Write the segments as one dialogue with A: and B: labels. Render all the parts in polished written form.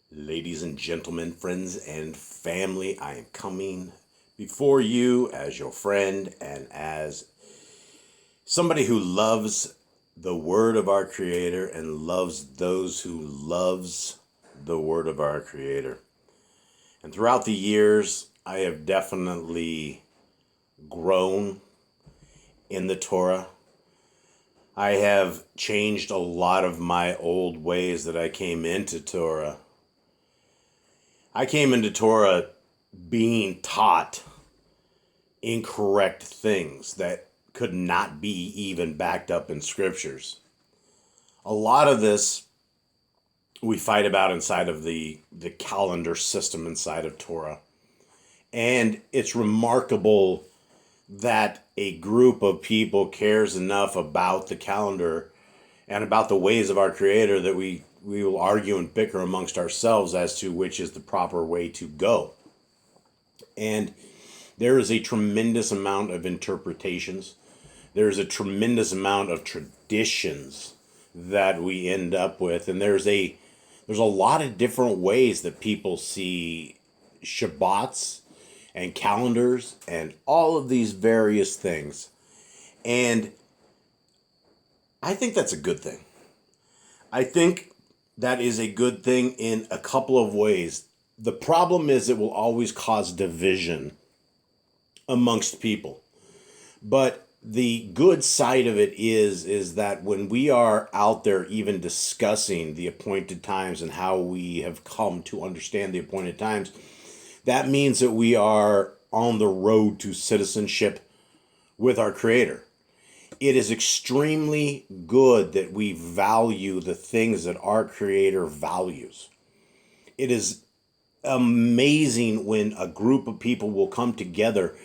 A: Ladies and gentlemen, friends and family, I am coming before you as your friend and as somebody who loves the word of our Creator and loves those who loves the word of our Creator. And throughout the years, I have definitely grown in the Torah. I have changed a lot of my old ways that I came into Torah. I came into Torah being taught incorrect things that could not be even backed up in scriptures. A lot of this we fight about inside of the calendar system inside of Torah. And it's remarkable that a group of people cares enough about the calendar and about the ways of our Creator that we will argue and bicker amongst ourselves as to which is the proper way to go. And there is a tremendous amount of interpretations. There's a tremendous amount of traditions that we end up with. And there's a lot of different ways that people see Shabbats and calendars and all of these various things. And I think that's a good thing. I think that is a good thing in a couple of ways. The problem is it will always cause division amongst people. But the good side of it is that when we are out there even discussing the appointed times and how we have come to understand the appointed times, that means that we are on the road to citizenship with our Creator. It is extremely good that we value the things that our Creator values. It is amazing when a group of people will come together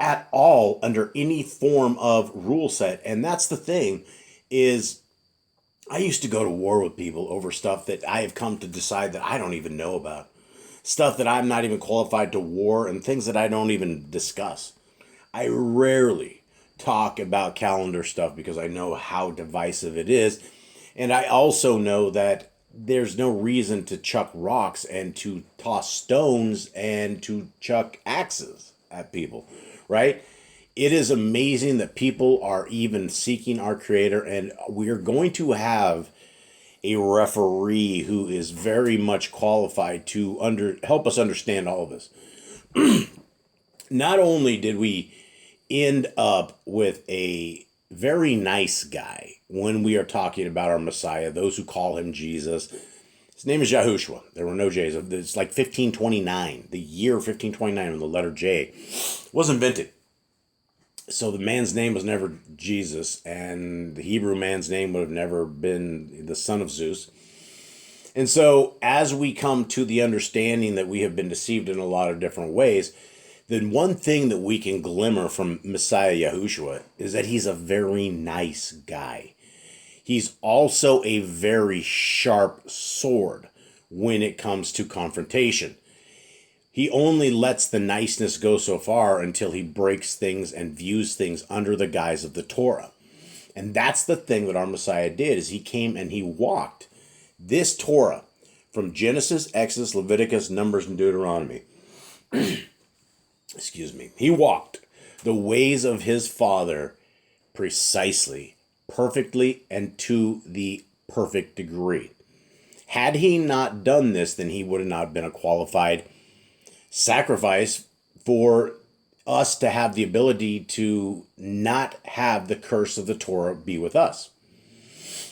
A: at all under any form of rule set. And that's the thing is I used to go to war with people over stuff that I have come to decide that I don't even know about. Stuff that I'm not even qualified to war and things that I don't even discuss. I rarely talk about calendar stuff because I know how divisive it is. And I also know that there's no reason to chuck rocks and to toss stones and to chuck axes at people, right? It is amazing that people are even seeking our Creator, and we are going to have a referee who is very much qualified to help us understand all of this. Not only did we end up with a very nice guy when we are talking about our Messiah, those who call him Jesus. His name is Yahushua. There were no J's. It's like 1529, the year 1529 when the letter J was invented. So the man's name was never Jesus, and the Hebrew man's name would have never been the son of Zeus. And so as we come to the understanding that we have been deceived in a lot of different ways, then one thing that we can glimmer from Messiah Yahushua is that he's a very nice guy. He's also a very sharp sword when it comes to confrontation. He only lets the niceness go so far until he breaks things and views things under the guise of the Torah. And that's the thing that our Messiah did, is he came and he walked this Torah from Genesis, Exodus, Leviticus, Numbers, and Deuteronomy. Excuse me. He walked the ways of his Father precisely, perfectly, and to the perfect degree. Had he not done this, then he would have not been a qualified sacrifice for us to have the ability to not have the curse of the Torah be with us.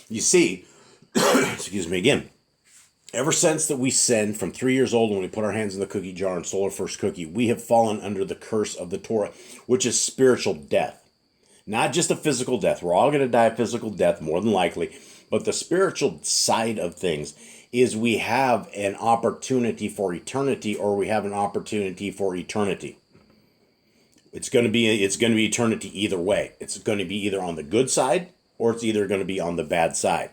A: You see, excuse me again, ever since that we sinned from 3 years old when we put our hands in the cookie jar and stole our first cookie, we have fallen under the curse of the Torah, which is spiritual death. Not just a physical death. We're all going to die a physical death, more than likely. But the spiritual side of things is we have an opportunity for eternity, or we have an opportunity for eternity. It's going to be eternity either way. It's going to be either on the good side, or it's either going to be on the bad side.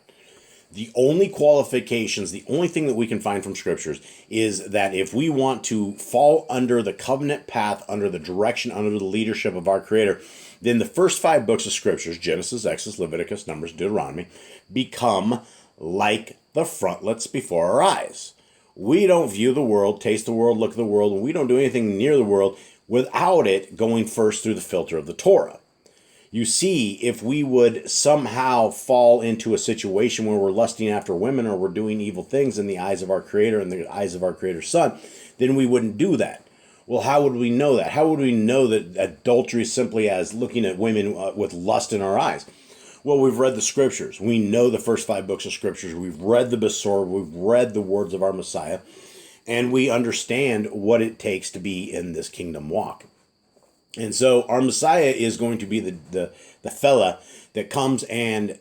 A: The only qualifications, the only thing that we can find from scriptures is that if we want to fall under the covenant path, under the direction, under the leadership of our Creator, then the first 5 books of scriptures, Genesis, Exodus, Leviticus, Numbers, Deuteronomy, become like the frontlets before our eyes. We don't view the world, taste the world, look at the world, and we don't do anything near the world without it going first through the filter of the Torah. You see, if we would somehow fall into a situation where we're lusting after women or we're doing evil things in the eyes of our Creator and the eyes of our Creator's Son, then we wouldn't do that. Well, how would we know that? How would we know that adultery is simply as looking at women with lust in our eyes? Well, we've read the Scriptures. We know the first 5 books of Scriptures. We've read the Besorah. We've read the words of our Messiah. And we understand what it takes to be in this kingdom walk. And so our Messiah is going to be the fella that comes and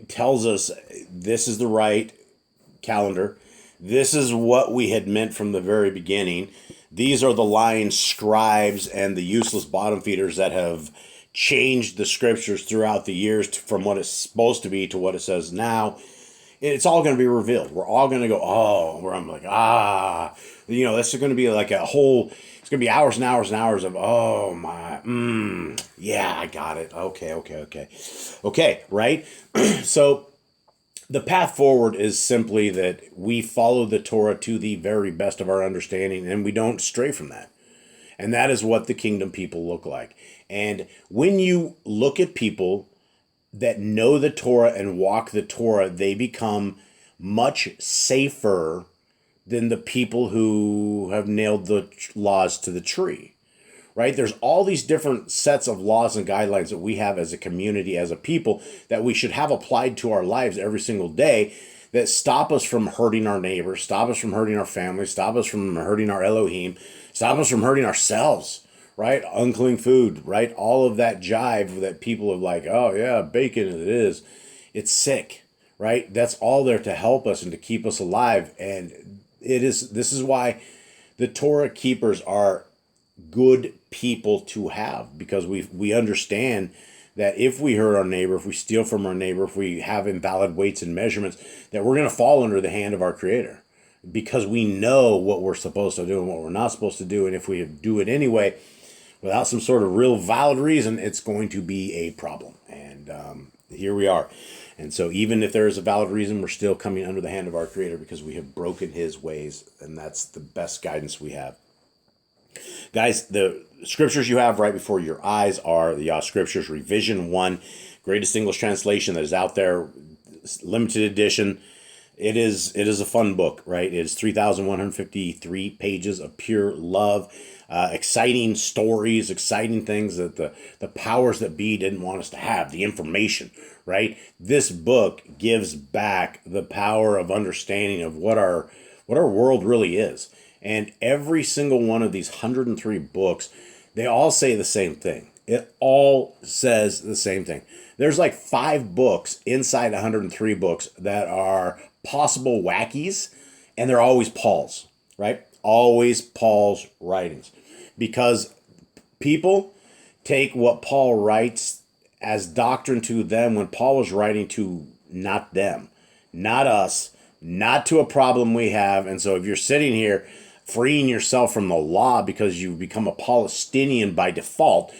A: tells us this is the right calendar. This is what we had meant from the very beginning. These are the lying scribes and the useless bottom feeders that have changed the scriptures throughout the years from what it's supposed to be to what it says now. It's all going to be revealed. We're all going to go, oh, where I'm like, this is going to be like a whole, it's going to be hours and hours and hours of, oh my, yeah, I got it. Okay, right? So the path forward is simply that we follow the Torah to the very best of our understanding and we don't stray from that. And that is what the kingdom people look like. And when you look at people that know the Torah and walk the Torah, they become much safer than the people who have nailed the laws to the tree, right? There's all these different sets of laws and guidelines that we have as a community, as a people, that we should have applied to our lives every single day that stop us from hurting our neighbors, stop us from hurting our family, stop us from hurting our Elohim, stop us from hurting ourselves. Right? Unclean food, right? All of that jive that people are like, oh yeah, bacon it is. It's sick, right? That's all there to help us and to keep us alive. And this is why the Torah keepers are good people to have, because we understand that if we hurt our neighbor, if we steal from our neighbor, if we have invalid weights and measurements, that we're going to fall under the hand of our Creator, because we know what we're supposed to do and what we're not supposed to do. And if we do it anyway, without some sort of real valid reason, it's going to be a problem. And here we are. And so even if there is a valid reason, we're still coming under the hand of our Creator because we have broken His ways. And that's the best guidance we have. Guys, the scriptures you have right before your eyes are the Yah Scriptures Revision 1, greatest English translation that is out there, limited edition. It is a fun book, right? It is 3,153 pages of pure love, exciting stories, exciting things that the powers that be didn't want us to have, the information, right? This book gives back the power of understanding of what our world really is. And every single one of these 103 books, they all say the same thing. It all says the same thing. There's like 5 books inside 103 books that are possible wackies, and they're always Paul's, right? Always Paul's writings. Because people take what Paul writes as doctrine to them when Paul was writing to not them, not us, not to a problem we have. And so if you're sitting here freeing yourself from the law because you become a Palestinian by default,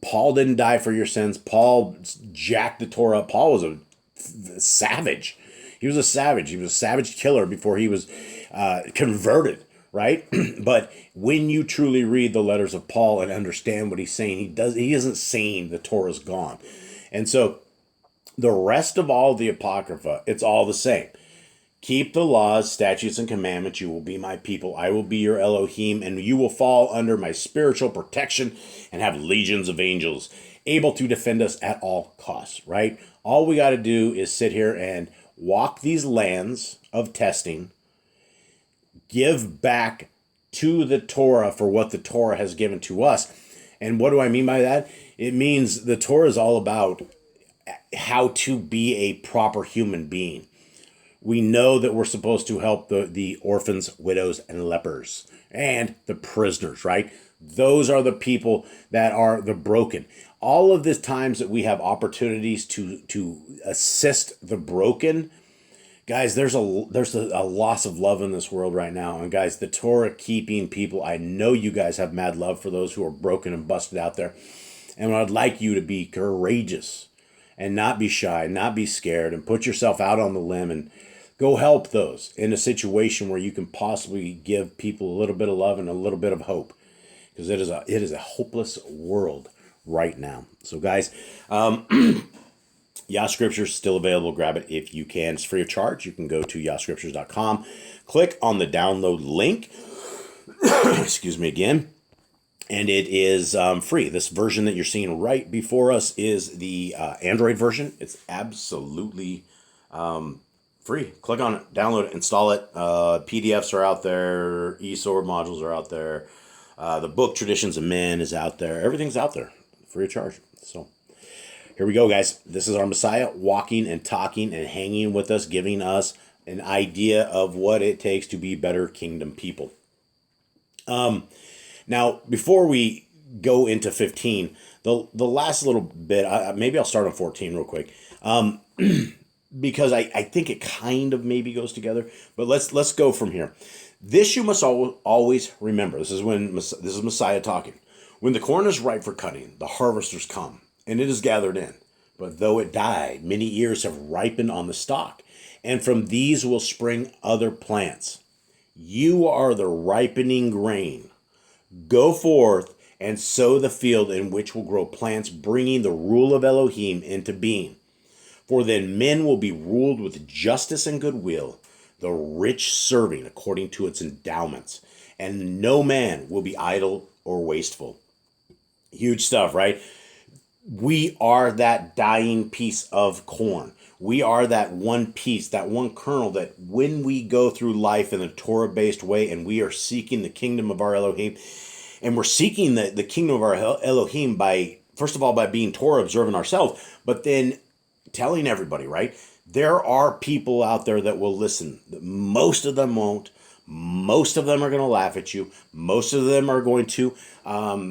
A: Paul didn't die for your sins. Paul jacked the Torah up. Paul was a savage. He was a savage. He was a savage killer before he was converted, right? But when you truly read the letters of Paul and understand what he's saying, he isn't saying the Torah's gone. And so the rest of all the Apocrypha, it's all the same. Keep the laws, statutes, and commandments. You will be my people. I will be your Elohim, and you will fall under my spiritual protection and have legions of angels able to defend us at all costs, right? All we got to do is sit here and walk these lands of testing, give back to the Torah for what the Torah has given to us. And what do I mean by that? It means the Torah is all about how to be a proper human being. We know that we're supposed to help the orphans, widows, and lepers, and the prisoners, right? Those are the people that are the broken. All of the times that we have opportunities to assist the broken, guys, there's a loss of love in this world right now. And guys, the Torah keeping people, I know you guys have mad love for those who are broken and busted out there. And I'd like you to be courageous and not be shy, not be scared, and put yourself out on the limb and Go help those in a situation where you can possibly give people a little bit of love and a little bit of hope, because it is a hopeless world right now. So guys, Yah Scriptures still available. Grab it if you can. It's free of charge. You can go to yahscriptures.com, click on the download link. Excuse me again. And it is free. This version that you're seeing right before us is the Android version. It's absolutely free. Click on it, download it, install it. PDFs are out there. eSword modules are out there. The book Traditions of Men is out there. Everything's out there, free of charge. So here we go, guys. This is our Messiah walking and talking and hanging with us, giving us an idea of what it takes to be better kingdom people. Now, before we go into 15, the last little bit, maybe I'll start on 14 real quick, because I think it kind of maybe goes together. But let's go from here. This you must always remember. This is Messiah talking. When the corn is ripe for cutting, the harvesters come, and it is gathered in. But though it die, many ears have ripened on the stalk, and from these will spring other plants. You are the ripening grain. Go forth and sow the field in which will grow plants, bringing the rule of Elohim into being. For then men will be ruled with justice and goodwill, the rich serving according to its endowments, and no man will be idle or wasteful. Huge stuff, right? We are that dying piece of corn. We are that one piece, that one kernel that when we go through life in a Torah-based way and we are seeking the kingdom of our Elohim, and we're seeking the kingdom of our Elohim by, first of all, by being Torah observant ourselves, but then telling everybody, right? There are people out there that will listen. Most of them won't. Most of them are going to laugh at you. Most of them are going to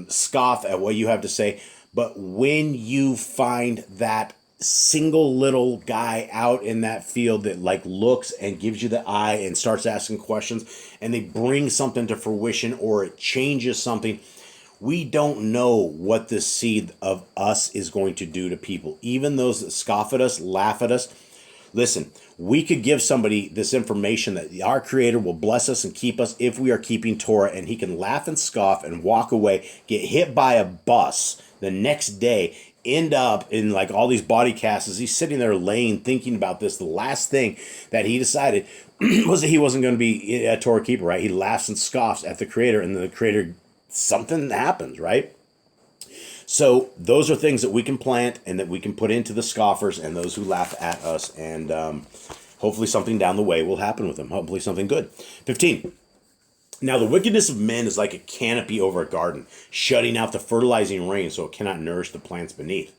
A: scoff at what you have to say. But when you find that single little guy out in that field that like looks and gives you the eye and starts asking questions, and they bring something to fruition or it changes something, we don't know what this seed of us is going to do to people. Even those that scoff at us, laugh at us. Listen, we could give somebody this information that our Creator will bless us and keep us if we are keeping Torah, and he can laugh and scoff and walk away, get hit by a bus the next day, end up in like all these body casts as he's sitting there laying, thinking about this. The last thing that he decided was that he wasn't going to be a Torah keeper, right? He laughs and scoffs at the Creator, and the Creator, something happens, right? So those are things that we can plant and that we can put into the scoffers and those who laugh at us. And hopefully something down the way will happen with them. Hopefully something good. 15. Now the wickedness of men is like a canopy over a garden, shutting out the fertilizing rain so it cannot nourish the plants beneath.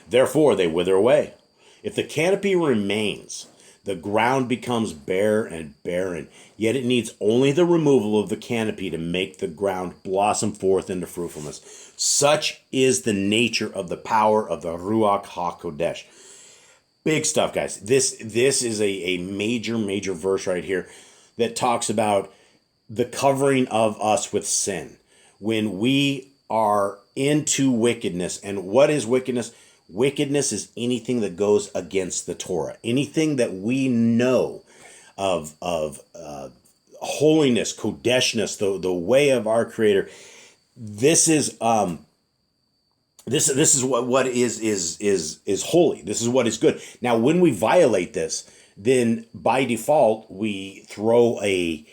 A: Therefore they wither away. If the canopy remains, the ground becomes bare and barren, yet it needs only the removal of the canopy to make the ground blossom forth into fruitfulness. Such is the nature of the power of the Ruach HaKodesh. Big stuff, guys. This is a major verse right here that talks about the covering of us with sin. When we are into wickedness, and what is wickedness? Wickedness is anything that goes against the Torah. Anything that we know of holiness, kodeshness, the way of our Creator. This is this is what is holy. This is what is good. Now, when we violate this, then by default we throw a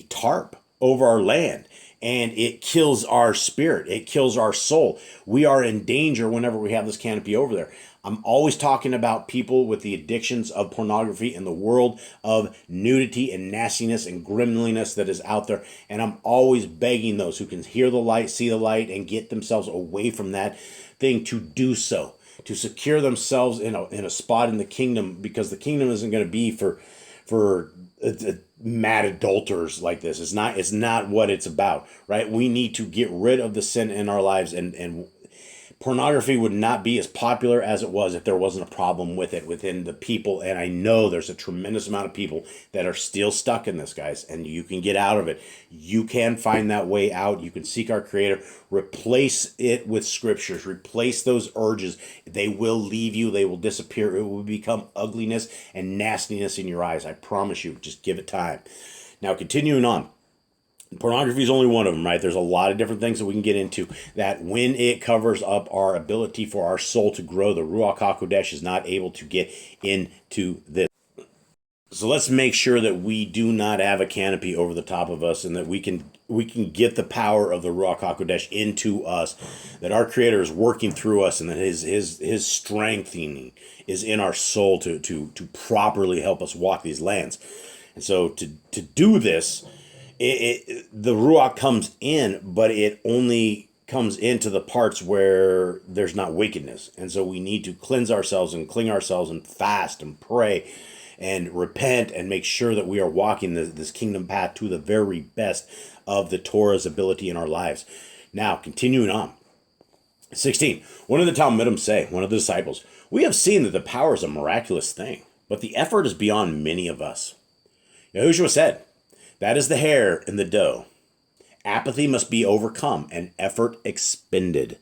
A: tarp over our land. And it kills our spirit. It kills our soul. We are in danger whenever we have this canopy over there. I'm always talking about people with the addictions of pornography and the world of nudity and nastiness and grimliness that is out there. And I'm always begging those who can hear the light, see the light, and get themselves away from that thing to do so, to secure themselves in a spot in the kingdom, because the kingdom isn't going to be for mad adulterers like this. It's not what it's about, right? We need to get rid of the sin in our lives and Pornography would not be as popular as it was if there wasn't a problem with it within the people. And I know there's a tremendous amount of people that are still stuck in this, guys, and you can get out of it. You can find that way out. You can seek our Creator, replace it with scriptures, replace those urges. They will leave you. They will disappear. It will become ugliness and nastiness in your eyes. I promise you. Just give it time. Now, continuing on. Pornography is only one of them, right? There's a lot of different things that we can get into that when it covers up our ability for our soul to grow, the Ruach HaKodesh is not able to get into this. So let's make sure that we do not have a canopy over the top of us and that we can get the power of the Ruach HaKodesh into us, that our Creator is working through us, and that his strengthening is in our soul to properly help us walk these lands. And so to do this, the Ruach comes in, but it only comes into the parts where there's not wickedness. And so we need to cleanse ourselves and cling ourselves and fast and pray and repent and make sure that we are walking this kingdom path to the very best of the Torah's ability in our lives. Now, continuing on. 16. One of the Talmudim say, one of the disciples, "We have seen that the power is a miraculous thing, but the effort is beyond many of us." Yahushua said, "That is the hair in the dough. Apathy must be overcome and effort expended."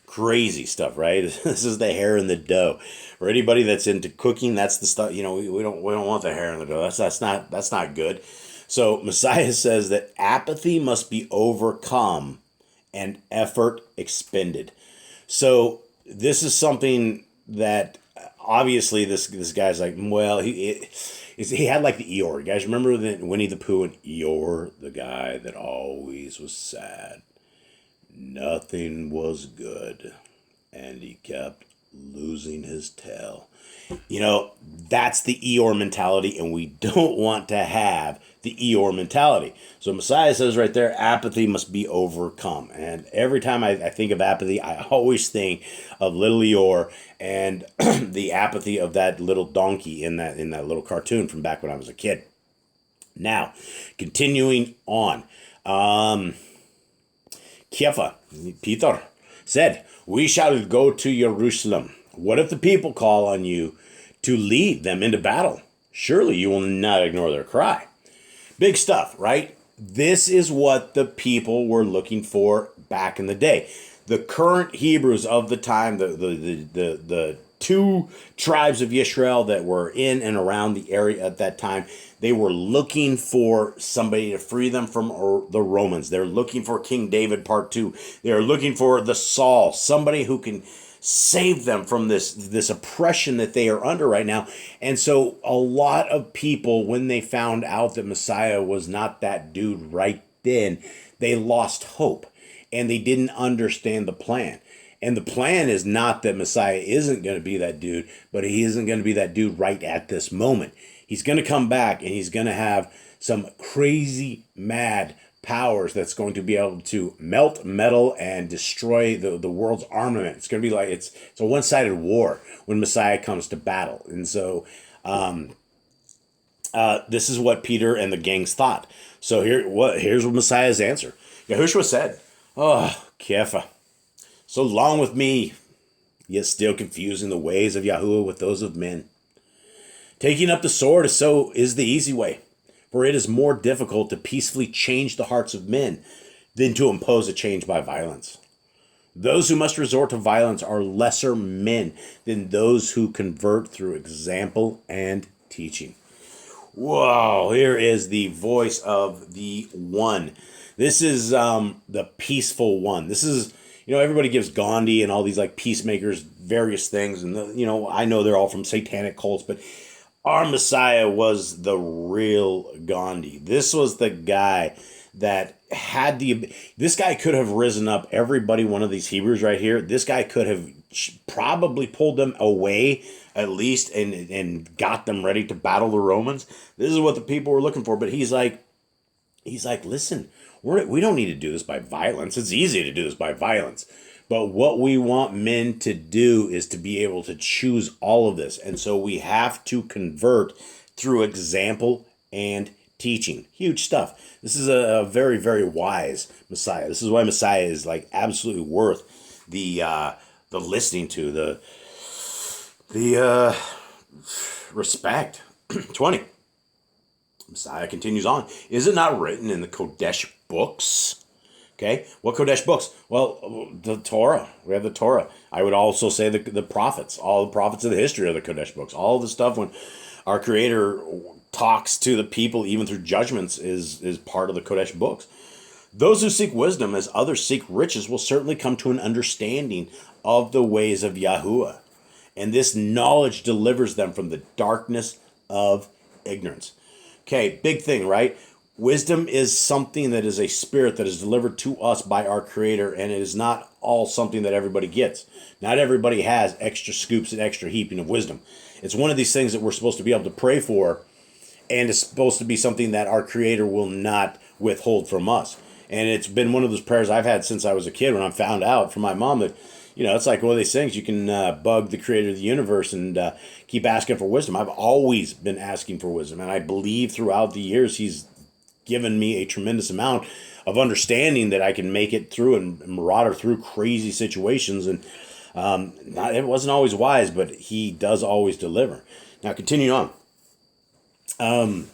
A: Crazy stuff, right? This is the hair in the dough. For anybody that's into cooking, that's the stuff. We don't want the hair in the dough. That's not good. So Messiah says that apathy must be overcome and effort expended. So this is something that obviously this guy's like, well, he had like the Eeyore. You guys remember Winnie the Pooh and Eeyore, the guy that always was sad? Nothing was good, and he kept losing his tail. That's the Eeyore mentality, and we don't want to have the Eeyore mentality. So Messiah says right there, apathy must be overcome. And every time I think of apathy, I always think of little Eeyore and the apathy of that little donkey in that little cartoon from back when I was a kid. Now, continuing on. Kepha, Peter, said, "We shall go to Jerusalem. What if the people call on you to lead them into battle? Surely you will not ignore their cry." Big stuff, right? This is what the people were looking for back in the day. The current Hebrews of the time, the two tribes of Israel that were in and around the area at that time, they were looking for somebody to free them from the Romans. They're looking for King David part 2. They're looking for the Saul, somebody who can save them from this oppression that they are under right now. And so a lot of people, when they found out that Messiah was not that dude right then, they lost hope and they didn't understand the plan. And the plan is not that Messiah isn't going to be that dude, but he isn't going to be that dude right at this moment. He's going to come back and he's going to have some crazy, mad powers that's going to be able to melt metal and destroy the world's armament. It's going to be like, it's a one-sided war when Messiah comes to battle. And so this is what Peter and the gangs thought. So here's what Messiah's answer. Yahushua said, "Oh, Kepha, so long with me, yet still confusing the ways of Yahuwah with those of men. Taking up the sword is the easy way, for it is more difficult to peacefully change the hearts of men than to impose a change by violence. Those who must resort to violence are lesser men than those who convert through example and teaching." Whoa, here is the voice of the one. This is the peaceful one. This is, everybody gives Gandhi and all these like peacemakers various things. And, I know they're all from satanic cults, but our Messiah was the real Gandhi. This was the guy that had this guy could have risen up everybody, one of these Hebrews right here. This guy could have probably pulled them away at least and got them ready to battle the Romans. This is what the people were looking for. But he's like, listen, we don't need to do this by violence. It's easy to do this by violence. But what we want men to do is to be able to choose all of this. And so we have to convert through example and teaching. Huge stuff. This is a very, very wise Messiah. This is why Messiah is like absolutely worth the the listening to, the respect. 20. Messiah continues on. Is it not written in the Kodesh books? Okay, what Kodesh books? Well, the Torah. We have the Torah. I would also say the prophets. All the prophets of the history are the Kodesh books. All the stuff when our Creator talks to the people, even through judgments, is part of the Kodesh books. Those who seek wisdom as others seek riches will certainly come to an understanding of the ways of Yahuwah. And this knowledge delivers them from the darkness of ignorance. Okay, big thing, right? Wisdom is something that is a spirit that is delivered to us by our Creator, and it is not all something that everybody gets. Not everybody has extra scoops and extra heaping of wisdom. It's one of these things that we're supposed to be able to pray for, and it's supposed to be something that our Creator will not withhold from us. And it's been one of those prayers I've had since I was a kid, when I found out from my mom that, it's like one of these things you can bug the Creator of the universe and keep asking for wisdom. I've always been asking for wisdom, and I believe throughout the years He's given me a tremendous amount of understanding that I can make it through and marauder through crazy situations. And it wasn't always wise, but He does always deliver. Now, continuing on.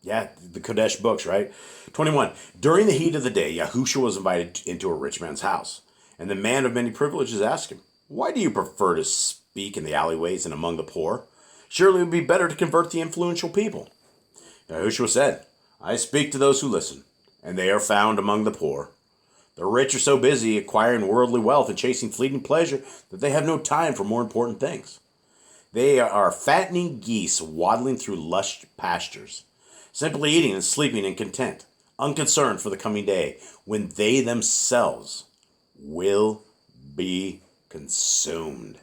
A: The Kodesh books, right? 21. During the heat of the day, Yahushua was invited into a rich man's house. And the man of many privileges asked him, "Why do you prefer to speak in the alleyways and among the poor? Surely it would be better to convert the influential people." Yahushua said, "I speak to those who listen, and they are found among the poor. The rich are so busy acquiring worldly wealth and chasing fleeting pleasure that they have no time for more important things. They are fattening geese waddling through lush pastures, simply eating and sleeping in content, unconcerned for the coming day, when they themselves will be consumed."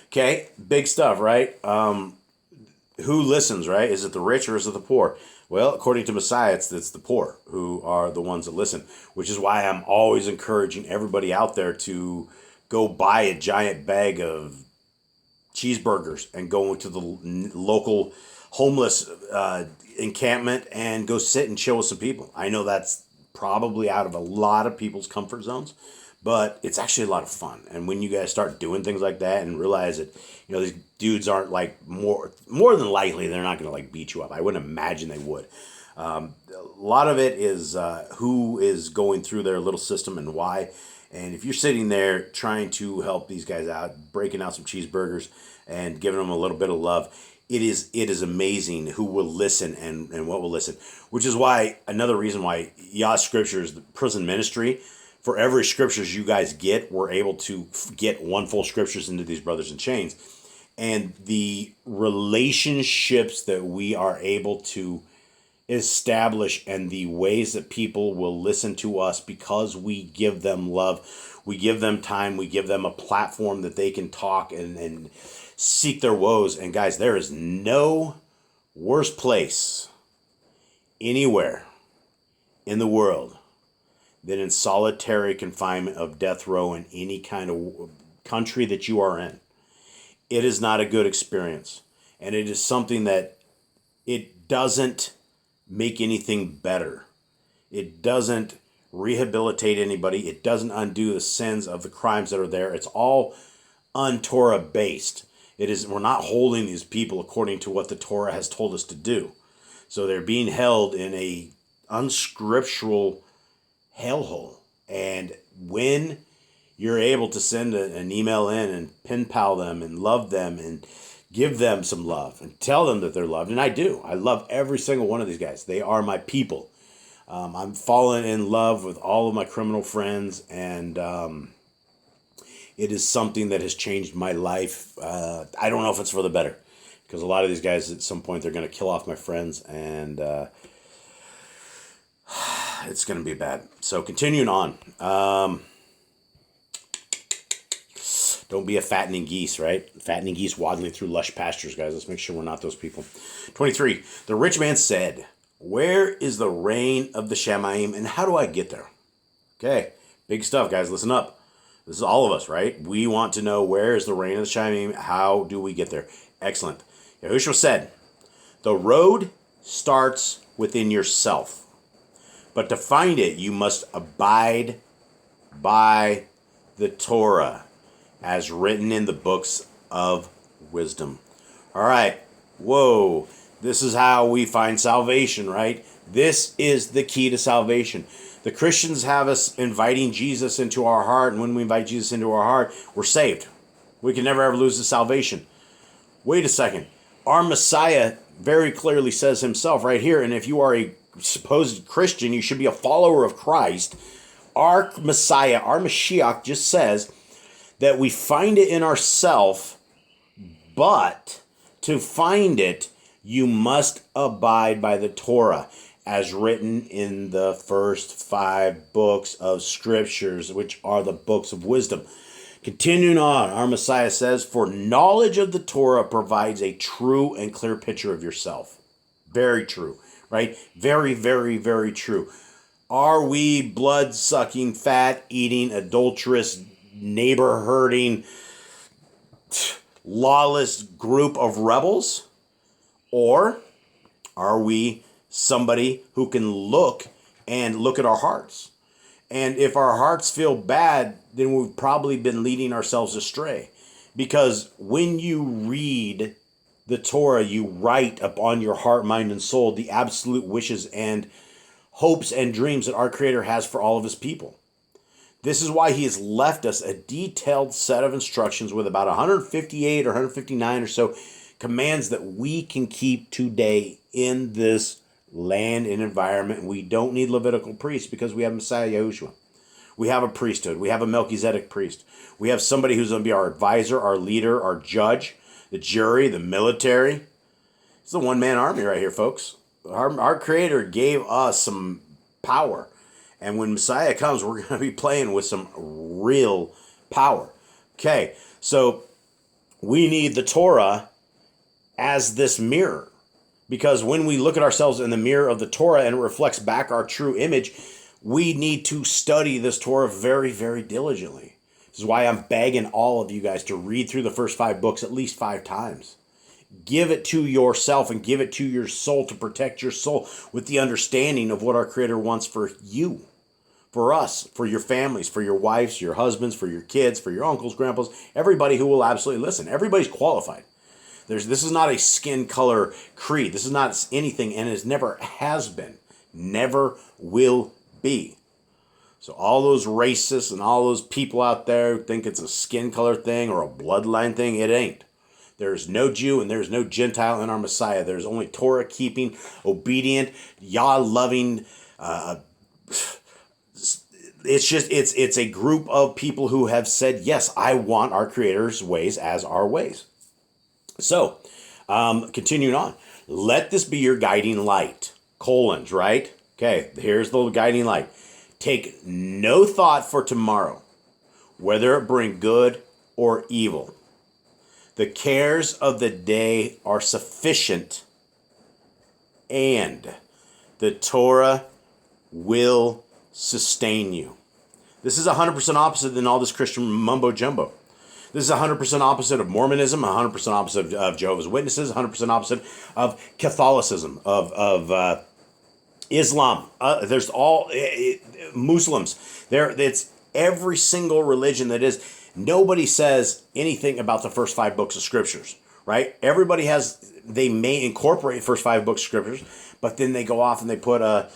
A: Okay, big stuff, right? Who listens, right? Is it the rich or is it the poor? Well, according to Messiah, it's the poor who are the ones that listen, which is why I'm always encouraging everybody out there to go buy a giant bag of cheeseburgers and go to the local homeless encampment and go sit and chill with some people. I know that's probably out of a lot of people's comfort zones, but it's actually a lot of fun. And when you guys start doing things like that and realize that, these dudes aren't like more than likely, they're not going to like beat you up. I wouldn't imagine they would. A lot of it is who is going through their little system and why. And if you're sitting there trying to help these guys out, breaking out some cheeseburgers and giving them a little bit of love, it is amazing who will listen and what will listen. Which is why, another reason why Yah Scriptures, the prison ministry, for every scriptures you guys get, we're able to get one full scriptures into these brothers in chains. And the relationships that we are able to establish and the ways that people will listen to us because we give them love, we give them time, we give them a platform that they can talk and seek their woes. And guys, there is no worse place anywhere in the world than in solitary confinement of death row in any kind of country that you are in. It is not a good experience. And it is something that it doesn't make anything better. It doesn't rehabilitate anybody. It doesn't undo the sins of the crimes that are there. It's all un-Torah based. We're not holding these people according to what the Torah has told us to do. So they're being held in a unscriptural hellhole. And when you're able to send an email in and pen pal them and love them and give them some love and tell them that they're loved, and I do. I love every single one of these guys. They are my people. I'm falling in love with all of my criminal friends, and it is something that has changed my life. I don't know if it's for the better, because a lot of these guys at some point they're going to kill off my friends, and it's going to be bad. So continuing on. Don't be a fattening geese, right? Fattening geese waddling through lush pastures, guys. Let's make sure we're not those people. 23. The rich man said, "Where is the reign of the Shamayim, and how do I get there?" Okay, big stuff, guys. Listen up. This is all of us, right? We want to know, where is the reign of the Shamayim? How do we get there? Excellent. Yahushua said, "The road starts within yourself, but to find it, you must abide by the Torah." as written in the books of wisdom. All right. Whoa. This is how we find salvation, right? This is the key to salvation. The Christians have us inviting Jesus into our heart, and when we invite Jesus into our heart, we're saved. We can never ever lose the salvation. Wait a second. Our Messiah very clearly says himself right here, and if you are a supposed Christian, you should be a follower of Christ. Our Messiah, our Mashiach, just says that we find it in ourself, but to find it, you must abide by the Torah, as written in the first 5 books of Scriptures, which are the books of wisdom. Continuing on, our Messiah says, for knowledge of the Torah provides a true and clear picture of yourself. Very true, right? Very, very, very true. Are we blood-sucking, fat-eating, adulterous, neighbor-hurting, lawless group of rebels? Or are we somebody who can look at our hearts? And if our hearts feel bad, then we've probably been leading ourselves astray. Because when you read the Torah, you write upon your heart, mind, and soul the absolute wishes and hopes and dreams that our Creator has for all of his people. This is why he has left us a detailed set of instructions with about 158 or 159 or so commands that we can keep today in this land and environment. We don't need Levitical priests because we have Messiah Yahushua. We have a priesthood. We have a Melchizedek priest. We have somebody who's going to be our advisor, our leader, our judge, the jury, the military. It's a one-man army right here, folks. Our Creator gave us some power. And when Messiah comes, we're going to be playing with some real power. Okay, so we need the Torah as this mirror. Because when we look at ourselves in the mirror of the Torah and it reflects back our true image, we need to study this Torah very, very diligently. This is why I'm begging all of you guys to read through the first 5 books at least 5 times. Give it to yourself and give it to your soul to protect your soul with the understanding of what our Creator wants for you, for us, for your families, for your wives, your husbands, for your kids, for your uncles, grandpas, everybody who will absolutely listen. Everybody's qualified. This is not a skin color creed. This is not anything, and it never has been. Never will be. So all those racists and all those people out there who think it's a skin color thing or a bloodline thing, it ain't. There's no Jew and there's no Gentile in our Messiah. There's only Torah-keeping, obedient, Yah-loving. It's a group of people who have said, yes, I want our Creator's ways as our ways. So, continuing on. Let this be your guiding light. Colons, right? Okay, here's the guiding light. Take no thought for tomorrow, whether it bring good or evil. The cares of the day are sufficient, and the Torah will sustain you. This is 100% opposite than all this Christian mumbo-jumbo. This is 100% opposite of Mormonism, 100% opposite of Jehovah's Witnesses, 100% opposite of Catholicism, of Islam. There's all Muslims. It's every single religion that is. Nobody says anything about the first 5 books of Scriptures, right? Everybody they may incorporate first 5 books of Scriptures, but then they go off and they put a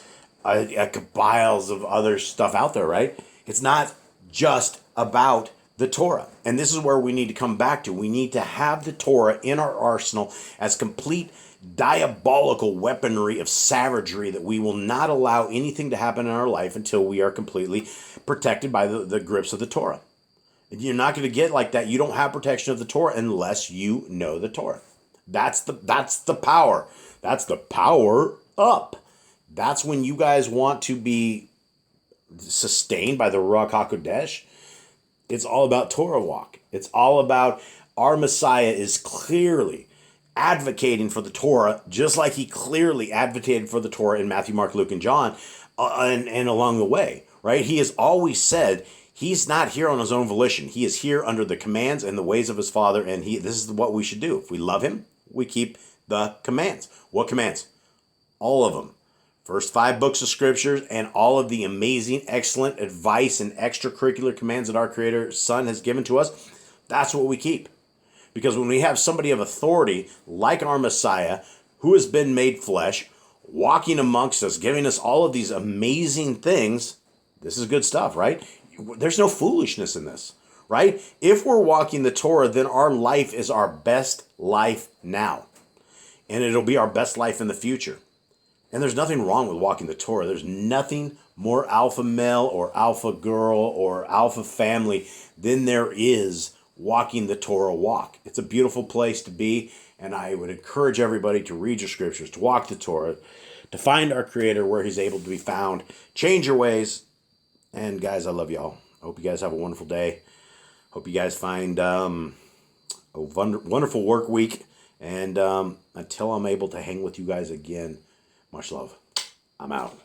A: cabiles of other stuff out there, right? It's not just about the Torah. And this is where we need to come back to. We need to have the Torah in our arsenal as complete diabolical weaponry of savagery that we will not allow anything to happen in our life until we are completely protected by the grips of the Torah. And you're not going to get like that. You don't have protection of the Torah unless you know the Torah. That's the power. That's the power up. That's when you guys want to be sustained by the Ruach HaKodesh. It's all about Torah walk. It's all about our Messiah is clearly advocating for the Torah, just like he clearly advocated for the Torah in Matthew, Mark, Luke, and John, and along the way, right? He has always said he's not here on his own volition. He is here under the commands and the ways of his Father, and this is what we should do. If we love him, we keep the commands. What commands? All of them. First 5 books of Scriptures and all of the amazing, excellent advice and extracurricular commands that our Creator Son has given to us. That's what we keep. Because when we have somebody of authority, like our Messiah, who has been made flesh, walking amongst us, giving us all of these amazing things, this is good stuff, right? There's no foolishness in this, right? If we're walking the Torah, then our life is our best life now. And it'll be our best life in the future. And there's nothing wrong with walking the Torah. There's nothing more alpha male or alpha girl or alpha family than there is walking the Torah walk. It's a beautiful place to be, and I would encourage everybody to read your scriptures, to walk the Torah, to find our Creator where He's able to be found. Change your ways. And guys, I love y'all. I hope you guys have a wonderful day. Hope you guys find a wonderful work week. And until I'm able to hang with you guys again, much love. I'm out.